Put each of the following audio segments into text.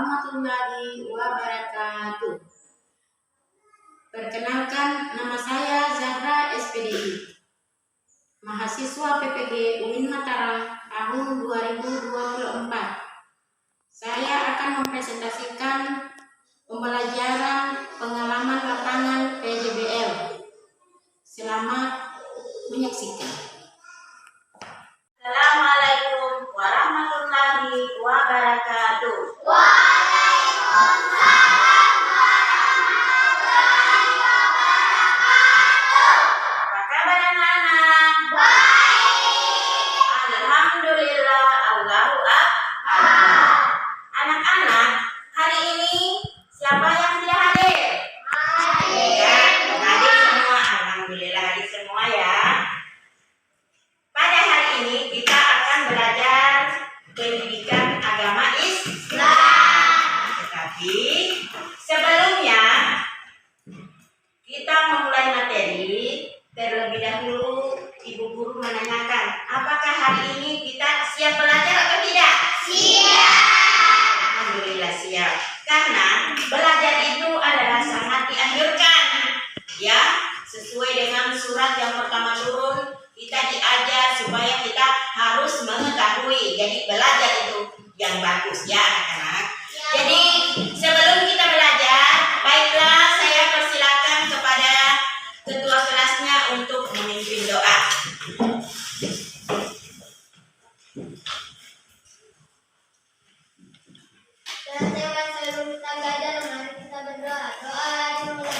warahmatullahi wabarakatuh. Perkenalkan, nama saya Zahra SPDI, mahasiswa PPG UIN Mataram tahun 2024. Saya akan mempresentasikan pembelajaran pengalaman lapangan PJBL. Selamat menyaksikan. Assalamualaikum warahmatullahi wabarakatuh. Waalaikumsalam warahmatullahi wabarakatuh. Apa kabar anak-anak? Baik. Alhamdulillah, Allahu Akbar. Anak-anak, hari ini siapa yang sudah hadir? Ya, hadir semua. Alhamdulillah hadir semua ya. Pada hari ini kita akan belajar pendidikan agama Islam. Tetapi sebelumnya kita memulai materi, terlebih dahulu Ibu Guru menanyakan, apakah hari ini kita siap belajar atau tidak? Siap. Alhamdulillah siap. Karena belajar itu adalah sangat dianjurkan. Ya, sesuai dengan surat yang pertama turun, kita diajar supaya kita harus mengetahui. Jadi belajar itu yang bagus ya anak-anak. Jadi sebelum kita belajar, baiklah saya persilakan kepada ketua kelasnya untuk memimpin doa. Dan teman sebelum kita belajar, mari kita berdoa. Doa dimulai.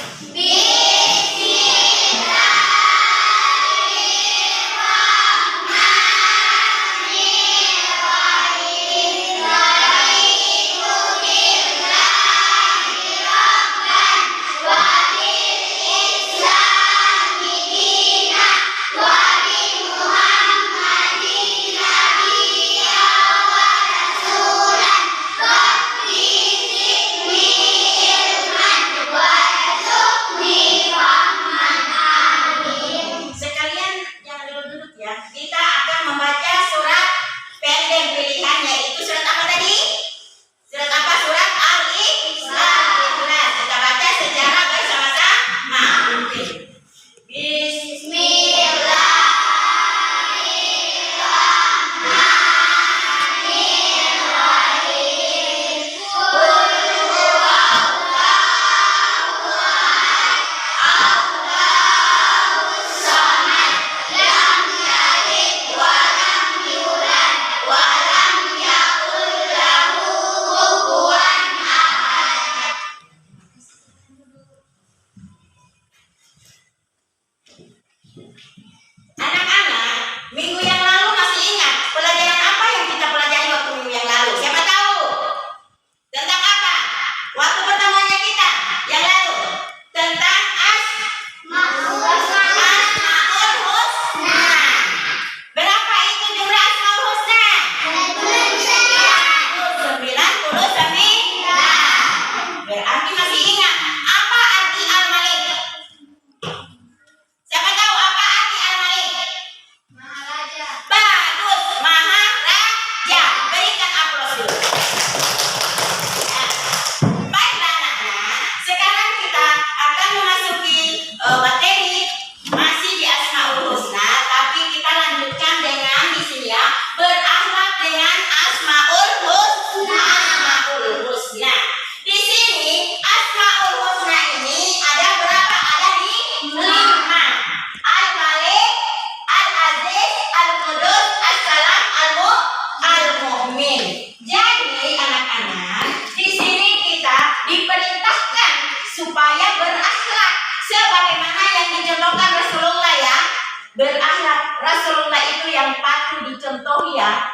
Berakhlak, Rasulullah itu yang patut dicontohi ya.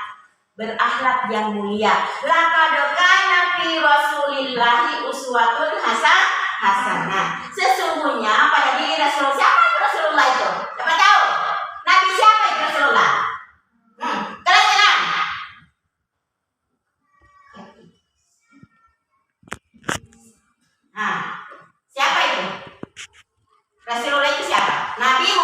Berakhlak yang mulia. Laqad kana fi Rasulillahi uswatun hasanah. Sesungguhnya pada diri Rasulullah, siapa itu Rasulullah itu? Siapa tahu? Nabi siapa itu Rasulullah? Kelas 6. Nah, siapa itu? Rasulullah itu siapa? Nabi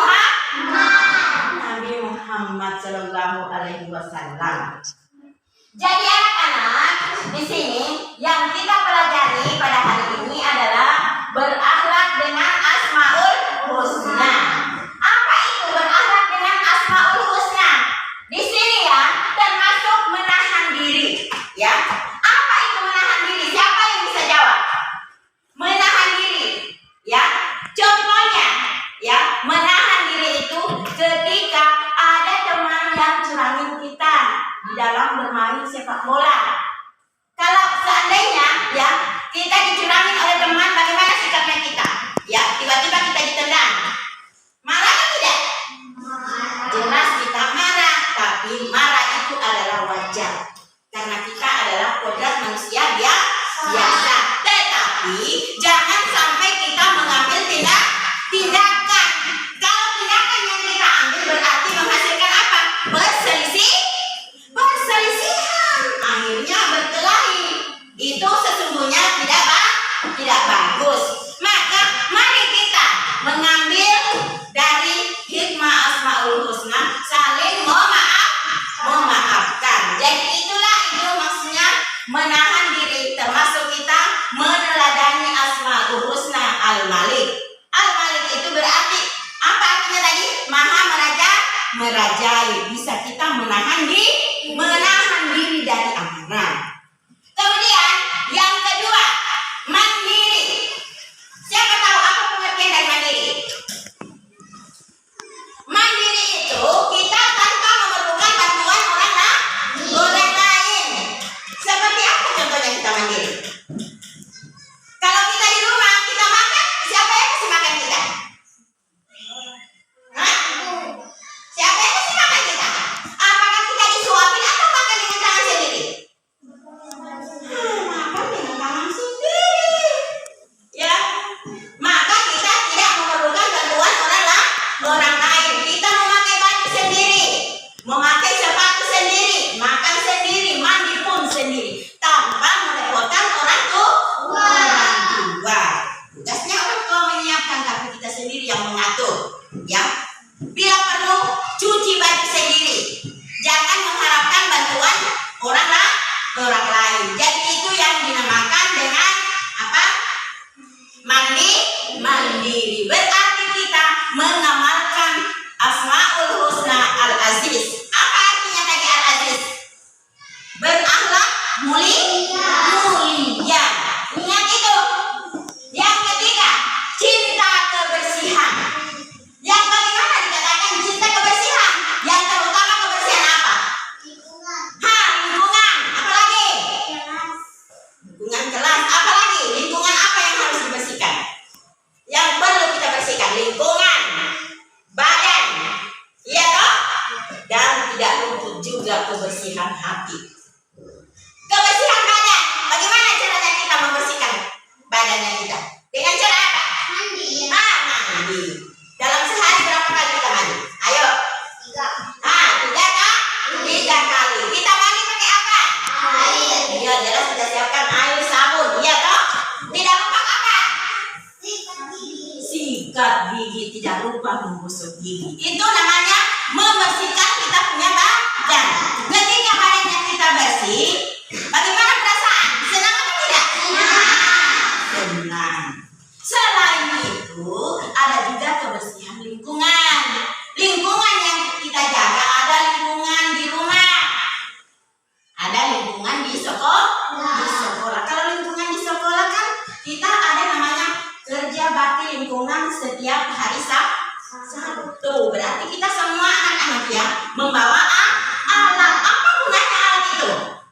Muhammad Sallallahu Alaihi Wasallam. Jadi anak-anak di sini yang kita menahan diri, termasuk kita meneladani Asmaul Husna Al-Malik. Al-Malik itu berarti apa artinya tadi? Maha merajai. Bisa kita menahan diri dari amarah. Kemudian yang kedua, mandiri. Siapa tahu apa pengertian dari mandiri? Mandiri itu kita tanpa memerlukan bantuan orang lain. Seperti apa contohnya kita mandiri? Kalau kita di rumah, kita makan, siapa yang kasih makan kita? Hah? Siapa yang kasih makan kita? Apakah kita disuapin atau makan dengan tangan sendiri? Makan dengan tangan sendiri. Ya, maka kita tidak memerlukan bantuan orang lain. Kita memakai baju sendiri, memakai sepatu sendiri, makan sendiri, mandi pun sendiri, tanpa merepotkan orang tua. Tugasnya orang tua menyiapkan, tapi kita sendiri yang mengatur. Ya, bila perlu cuci baju sendiri, jangan mengharapkan bantuan orang lain. Jadi itu yang dinamakan dengan apa? Mandiri. Berarti kita mengamalkan Asmaul Husna Al-Aziz. Apa artinya tadi Al-Aziz? Berakhlak mulia. Ingat itu. Yang ketiga, cinta kebersihan. Yang bagaimana dikatakan cinta kebersihan? Yang terutama kebersihan apa? Lingkungan. Apa lagi? Lingkungan kelas. Apa lagi? Lingkungan apa yang harus dibersihkan? Yang perlu kita bersihkan lingkungan, badan, iya toh? Dan tidak luput juga kebersihan hati. Kebersihan badan. Bagaimana caranya kita membersihkan badannya kita? Dengan cara apa? Mandi. Dalam sehari berapa kali kita mandi? Ayo. 3 kali. Kita mandi pakai apa? Air. Iya, jelas kita siapkan air, sabun. Iya toh? Tidak lupa apa? Sikat gigi, tidak lupa menggosok gigi. Itu namanya membersihkan kita punya badan. Ketika badannya kita bersih, bagaimana perasaan? Senang atau tidak? Senang. Selain itu, ada juga kebersihan lingkungan. Lingkungan yang kita jaga, ada lingkungan di rumah, ada lingkungan di sekolah. Kalau lingkungan di sekolah kan kita ada namanya kerja bakti lingkungan setiap hari Sabtu. Berarti kita semua anak-anak ya membawa alat. Apa gunanya alat itu?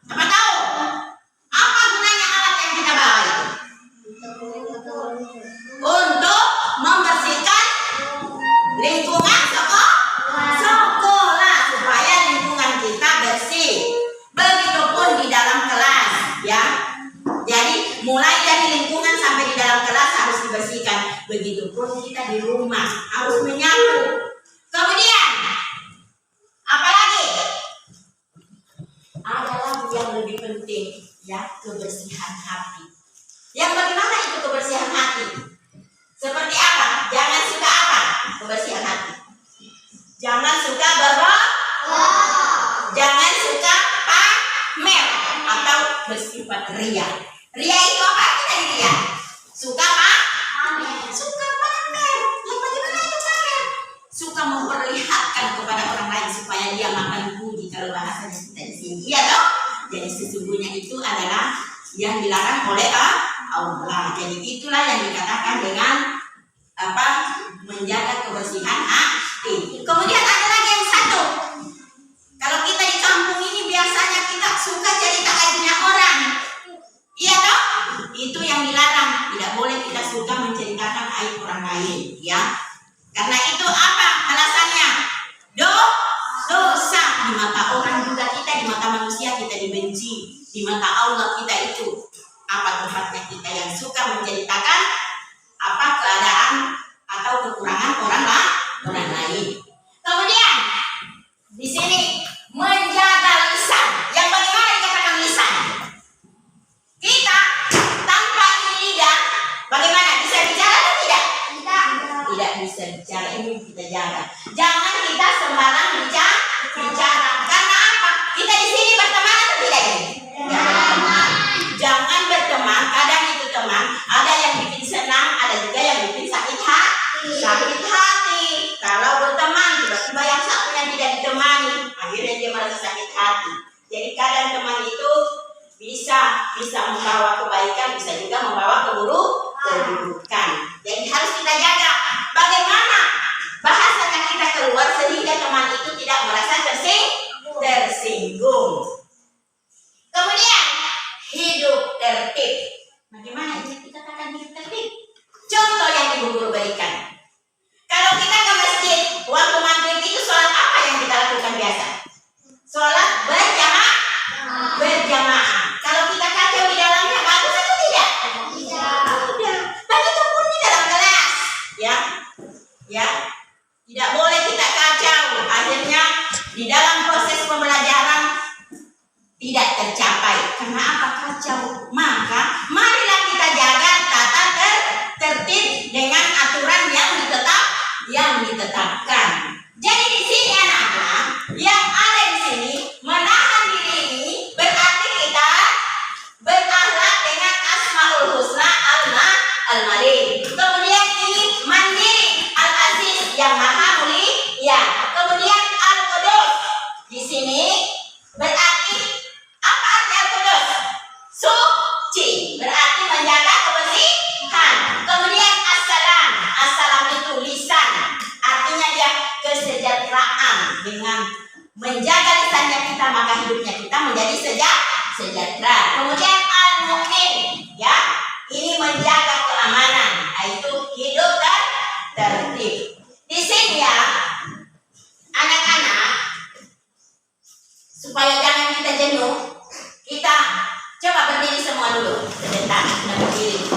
Siapa tahu? Apa gunanya alat yang kita bawa itu? Untuk membersihkan lingkungan sekolah supaya lingkungan kita bersih. Begitupun di dalam kelas, ya. Jadi mulai dari lingkungan sampai di dalam kelas harus dibersihkan. Begitupun kita di rumah harus menyapu. Kemudian apa lagi? Ada lagi yang lebih penting, ya, kebersihan hati. Yang bagaimana itu kebersihan hati? Seperti apa? Jangan suka apa? Kebersihan hati. Jangan suka jangan suka pamer atau bersifat ria. Ria itu apa artinya ria? Suka pamer. Yang bagaimana itu pamer? Suka memperlihatkan kepada orang lain supaya dia makan puji, kalau bahasanya kita di sini. Iya toh? Jadi sesungguhnya itu adalah yang dilarang oleh Allah. Jadi itulah yang dikatakan dengan apa? Menjaga kebersihan hati. Kemudian ada lagi yang satu. Kalau kita di kampung ini biasanya kita suka cerita aibnya orang. Iya toh? Itu yang dilarang. Tidak boleh kita suka menceritakan aib orang lain, ya. Karena itu apa alasannya? Dosa. Di mata orang juga kita, di mata manusia kita dibenci. Di mata Allah kita itu apa tempatnya kita yang suka menceritakan apa keadaan atau kekurangan orang lain. Kemudian di sini menjaga lisan. Yang bagaimana dikatakan lisan? Kita tanpa lidah bagaimana bisa bicara atau tidak? Tidak bisa bicara, ini kita jaga. Jangan kita sembarang bicara. Karena apa? Kita di sini berteman atau tidak ini? Ya, berteman. bisa membawa kebaikan, bisa juga membawa keburukan. Jadi harus kita jaga bagaimana bahasanya kita keluar sehingga teman itu tidak merasa tersinggung. Kemudian hidup tertib. Bagaimana ini kita katakan hidup tertib? Contoh yang Ibu Guru berikan. Kalau kita ke masjid, waktu maghrib itu sholat apa yang kita lakukan biasa? Sholat berjamaah. Kalau kita kacau di dalamnya, bagus atau tidak? Tidak. Begitu pun di dalam kelas, ya. Tidak boleh kita kacau. Akhirnya di dalam proses pembelajaran tidak tercapai. Karena apa? Kacau. Maka marilah kita jaga tata tertib dengan aturan yang ditetapkan. Jadi di sini anak-anak yang ada di sini menahan diri ini berarti kita berakhlak dengan Asmaul Husna Al-Malik. Kemudian ini mandiri Al-Aziz yang maha mulia. Kemudian Al-Qudus. Di sini berarti apa arti Al-Qudus? Suci, berarti menjaga kebersihan. Kemudian Assalam. Assalam itu lisan. Artinya dia kesejahteraan. Dengan menjaga lisannya kita, maka hidupnya kita menjadi sejahtera. Kemudian Al-Mu'min, ya. Ini menjaga keamanan, yaitu hidup tertib. Di sini ya, anak-anak, supaya jangan kita jenuh, kita coba berdiri semua dulu sebentar. Kita berdiri.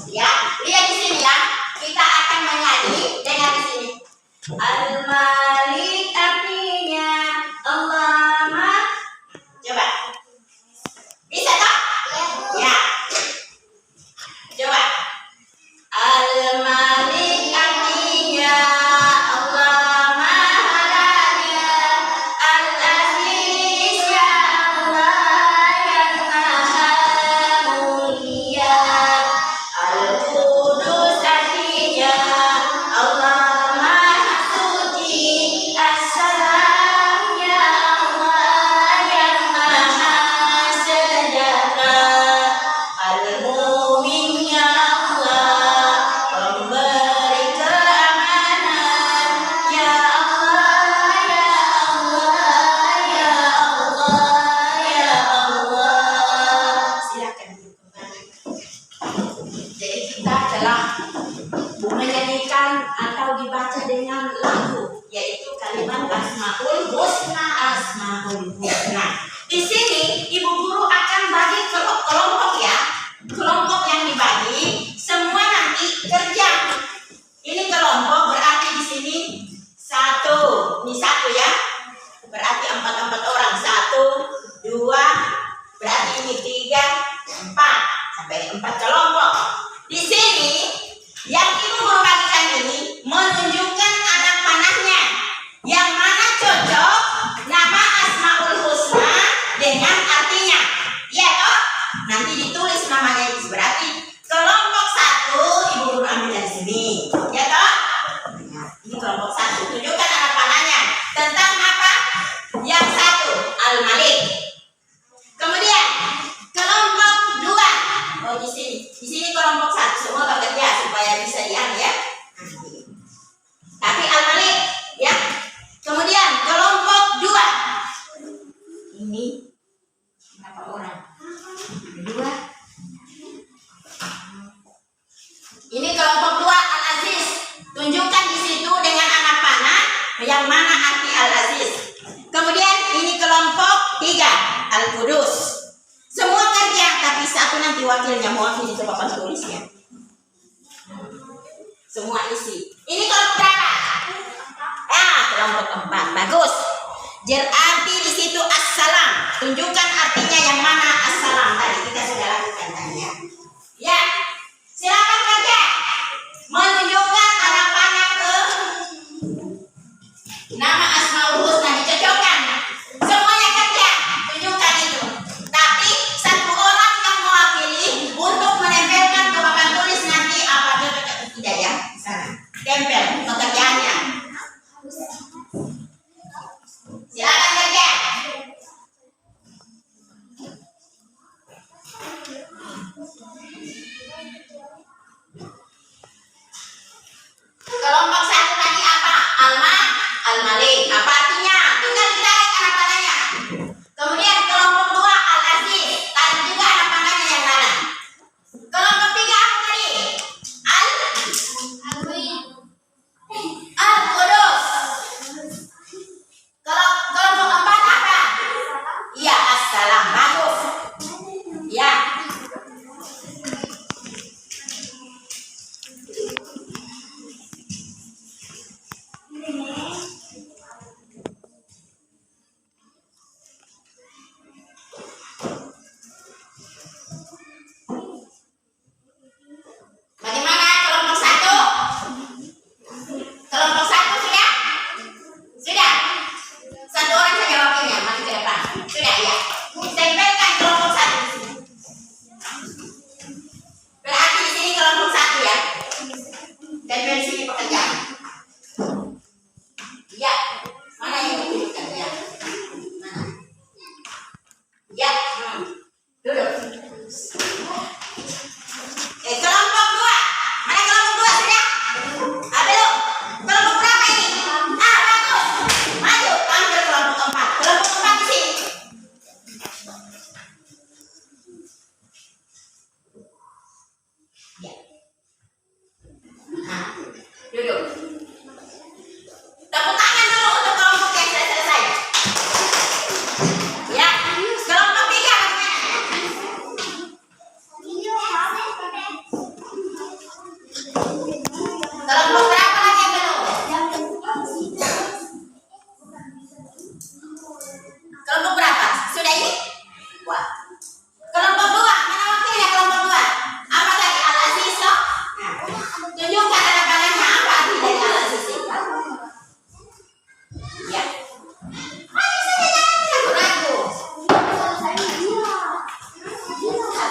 Ya, lihat di sini ya. Kita akan menyanyi dengan di sini. Al-Malik artinya Allah. Coba. Bisa tak? Ya. Coba. Al-Malik artinya Allah Maha Raya. Al-Aziz ya Allah yang Maha Mulia. Al-Qudus artinya Allah Maha Suci. Assalam ya Allah yang Maha Sejahtera. Al-Mu'min ya Allah pemberi keamanan. Ya Allah ya Allah ya Allah ya Allah. Silakan kembali. Jadi kita telah menyanyikan atau dibaca dengan lagu, yaitu kalimat Asmaul Husna. Di sini Ibu Guru akan bagi kelompok ya. Kelompok yang dibagi semua nanti kerja. Ini kelompok berarti di sini satu. Ini satu ya. Berarti 4 orang. 1, 2, berarti ini 3, 4 sampai 4 kelompok. Di sini yang Ibu Guru bagikan ini menunjukkan anak panahnya yang mana cocok nama Asmaul Husna dengan artinya. Ya toh? Nanti ditulis namanya itu. Berarti kelompok 1 Ibu Guru ambil dari sini. Ya toh? Nah, ini kelompok 1. Tunjukkan anak panahnya tentang apa? Yang 1 Al-Malik. Kemudian kelompok 2. Oh di sini. Di sini kelompok 1 semua bekerja supaya bisa diam ya. Tapi Al-Malik ya. Kemudian kelompok 2. Ini berapa orang? 2. Ini kelompok 2 Al-Aziz. Tunjukkan di situ dengan anak panah yang mana arti Al-Aziz. Kemudian ini kelompok 3 Al-Qudus. Semua kerja tapi satu nanti wakilnya mewakili ke papan tulisnya. Semua isi. Ini kelompok berapa? Kelompok 4. Bagus. Berarti di situ Assalam. Tunjukkan artinya yang mana Assalam tadi kita sudah lakukan tadi ya. Ya. Silakan kerja. Menunjukkan anak panah ke nama Asmaul Husna dicocokkan. Semuanya kerja. Tunjukkan itu. Tapi 1 orang yang mewakili untuk menempelkan ke papan tulis nanti apa cocok atau tidak ya. Sana. Tempel pekerjaannya. Silakan kerja.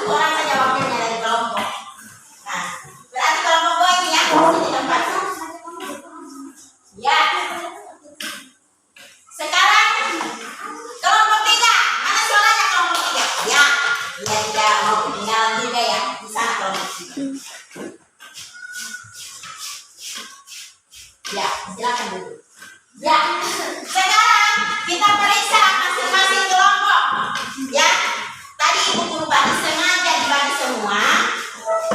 satu orang saja wakilnya dari kelompok. Nah, berarti kelompok 2 ini ya, di tempat. Ya. Sekarang kelompok 3, mana suaranya kelompok 3? Ya, dia tidak mau ketinggalan juga ya, di sana kelompok 3. Ya, silakan dulu. Ya, sekarang kita periksa masing-masing kelompok. Ya, tadi Ibu Guru Bani sengaja dibagi semua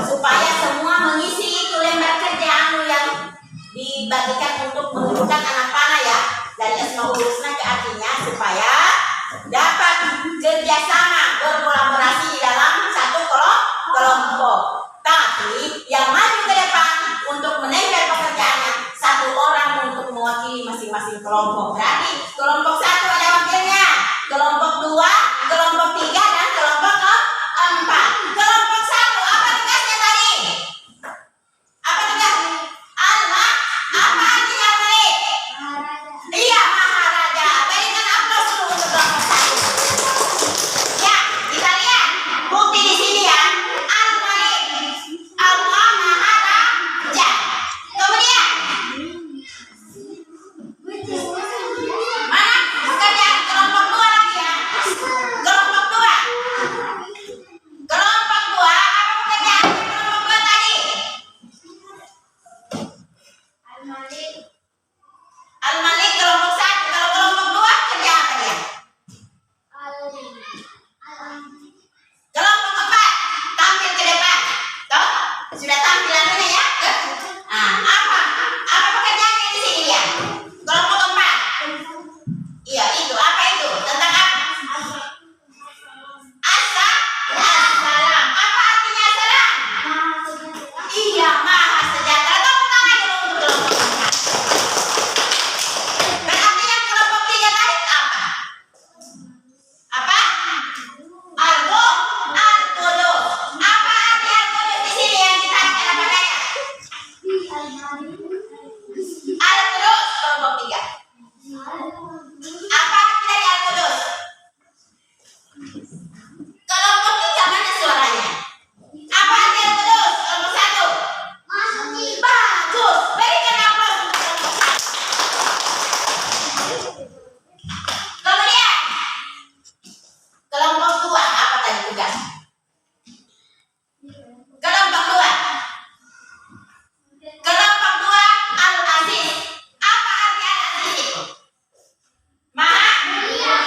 supaya semua mengisi itu lembar kerjaan yang dibagikan untuk menunjukkan anak panah ya dari Asmaul Husna ke artinya supaya dapat kerjasama berkolaborasi di dalam satu kelompok. Tapi yang maju ke depan untuk menempel pekerjaannya satu orang untuk mewakili masing-masing kelompok. Berarti kelompok 1 ada wakilnya, kelompok 2, kelompok 3 dan kelompok 4. Kelompok 1 apa tugasnya tadi? Apa tugas? Apa artinya Almalik? Iya, Maharaja. Berikan aplaus dulu untuk kelompok 1. Ya, kita lihat bukti di sini ya. Almalik, Allah Maharaja. Kemudian mana pekerjaan kelompok 2 lagi ya? Kelompok 2. Kelompok 2 apa pekerjaan kelompok 2 tadi? Al-Malik kelompok 1. Kalau kelompok 2 kerja apa dia? Kelompok 4 tampil ke depan. Toh? Sudah tampil anunya ya? Apa pekerjaannya di sini dia? Kelompok 4. Iya, itu. Apa itu? Tentang apa? Assalam. Apa artinya assalam? Iya, maha sejahtera. Tepuk tangan dulu untuk kelompok 4. Berarti yang kelompok 3 tadi apa? Apa? Al-Qudus. Apa arti Al-Qudus di sini yang ditarik apa adanya? Al-Qudus kelompok 3. Apa arti dari Al-Qudus? Kelompok 3 mana suaranya? Apa arti Al-Qudus? Kelompok 1. Bagus. Berikan aplaus untuk kelompok 1. Kemudian kelompok 2 apa tadi tugas? Kelompok 2. Kelompok 2 Al-Aziz. Apa arti Al-Aziz itu? Maha mulia.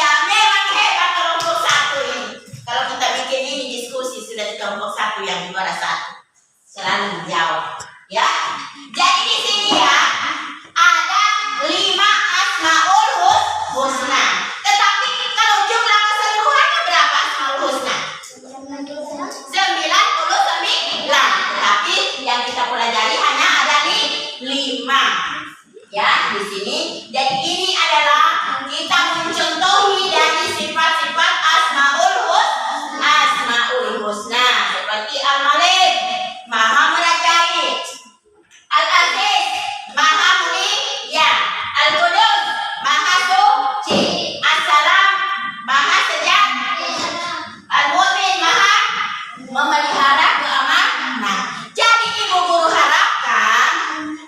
Memang hebat kelompok 1 ini. Kalau kita bikin ini diskusi sudah di kelompok 1 yang juara 1 selalu menjawab. Ya. Jadi di sini ya ada 5 Asmaul Husna. Tetapi kalau jumlah keseluruhannya berapa Asmaul Husna? 99. Tetapi yang kita pelajari hanya ada 5. Ya, di sini. Jadi ini adalah kita mencontohi dari sifat-sifat Asmaul Husna seperti Al-Malik, Maha merajai, Al-Aziz, Maha mulia, Al-Qudus, Maha suci, As-Salam, Maha sejahtera, Al-Mu'min, Maha memelihara keamanan. Jadi Ibu Guru harapkan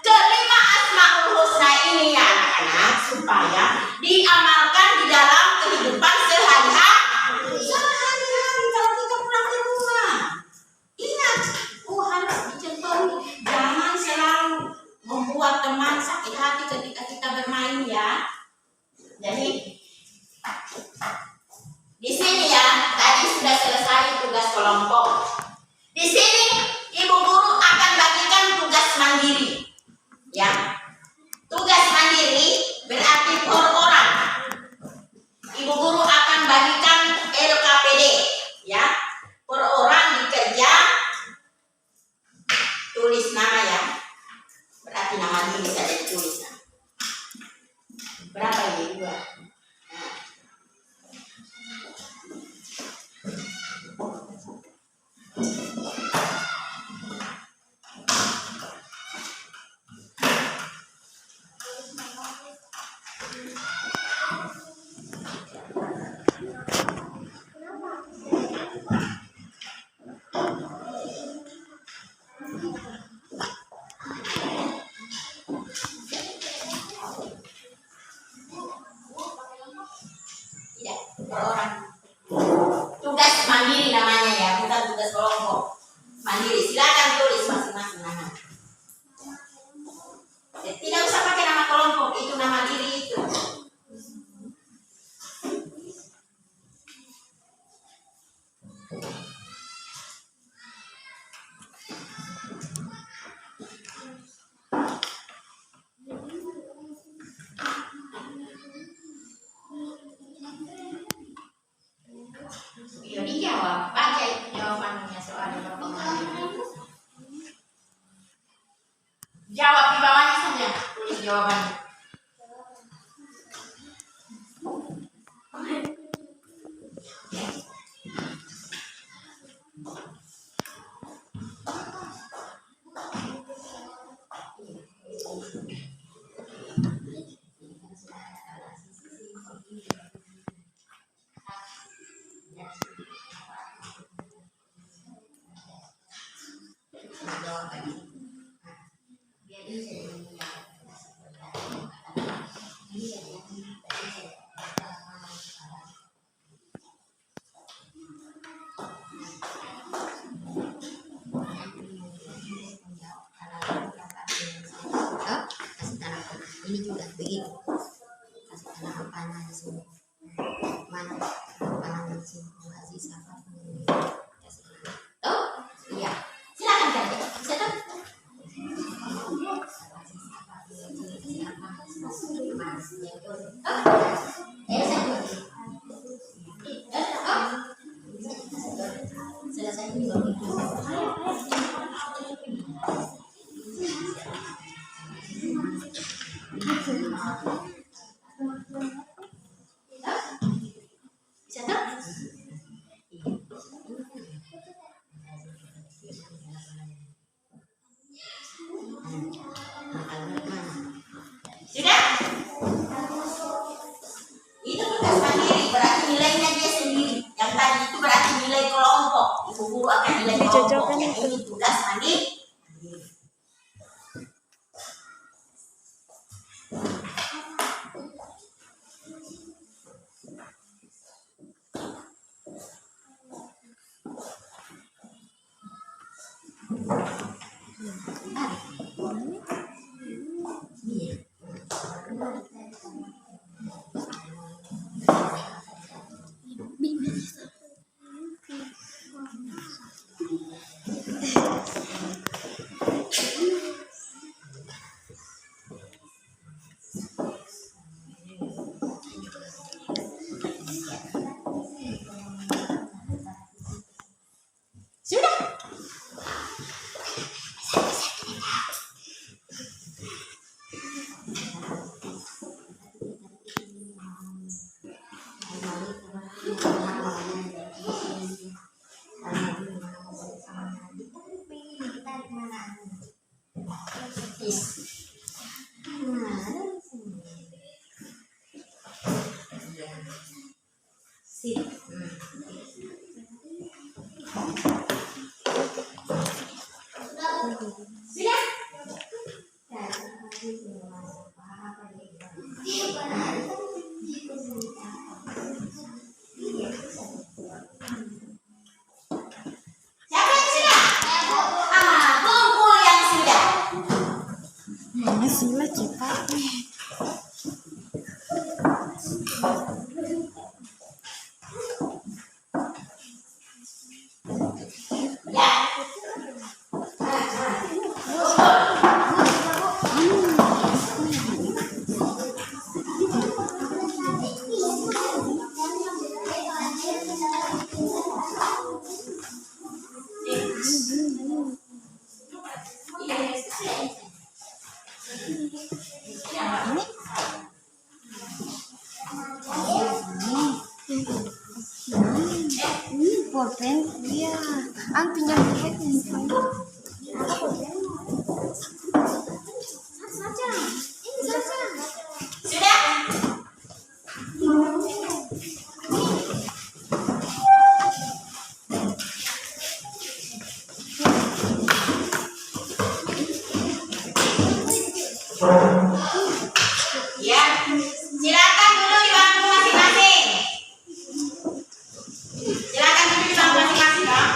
kelima Asmaul Husna ini ya anak-anak supaya diamalkan di dalam kehidupan sehari-hari. Kalau kita pulang ke rumah, ingat, harus dicontohi. Jangan selalu membuat teman sakit hati ketika kita bermain ya. Jadi di sini ya tadi sudah selesai tugas kelompok. Di sini Ibu Guru akan bagikan tugas mandiri. Ya. Tugas mandiri berarti per orang. Ibu Guru akan bagikan LKPD ya. Per orang dikerja tulis nama ya. Berarti nama ini bisa ditulis. Berapa ini? 2. Nah. jawab. Baca itu jawabannya soalnya Bapak. Jawab di bawahnya saja, tulis jawabannya. Ini juga begitu, kasih tanah panah di sini, mana panah di sini, kasih siapa oh iya, silakan kerja, bisa kan? Selesai juga. Bisa tak? Sudah? Itu tugas mandiri, berarti nilainya dia sendiri. Yang tadi itu berarti nilai kelompok. Ibu guru akan nilai kelompok. Yang ini tugas mandiri. Sudah? Siapa yang sudah? Kumpul yang sudah. Mana sila cepat nih. Ya. Pulpen dia, ang pinjam pulpen. Sudah? Ya, silakan dulu di bangku masing-masing. Silakan dulu di bangku masing-masing, Pak.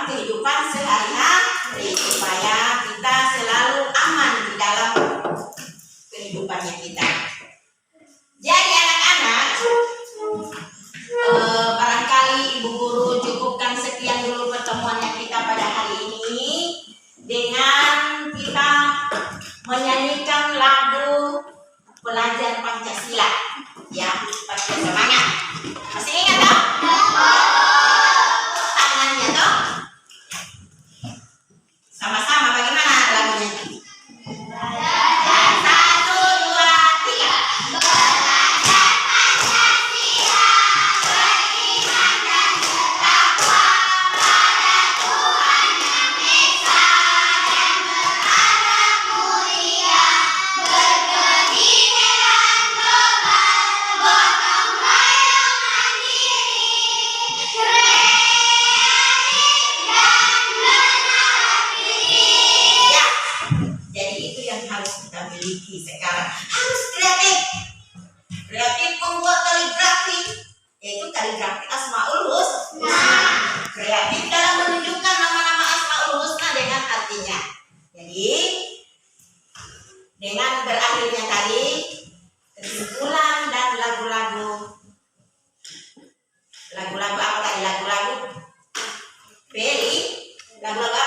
dalam kehidupan sehari-hari supaya kita selalu aman di dalam kehidupannya kita. Jadi anak-anak, barangkali Ibu Guru cukupkan sekian dulu pertemuannya kita pada hari ini dengan kita menyanyikan lagu Pelajar Pancasila, ya, supaya semangat. Masih ingat toh? Tangannya toh? Sama-sama bagaimana lagunya? Satu, dua, tiga. Ya, jadi itu yang harus kita miliki sekarang. Harus kreatif. Kreatif membuat kaligrafi, yaitu kaligrafi Asmaul Husna. Kreatif dalam menunjukkan nama-nama Asmaul Husna dengan artinya. Jadi, dengan berakhirnya tadi kesimpulan dan lagu-lagu apa tadi? Lagu-lagu Peri, lagu-lagu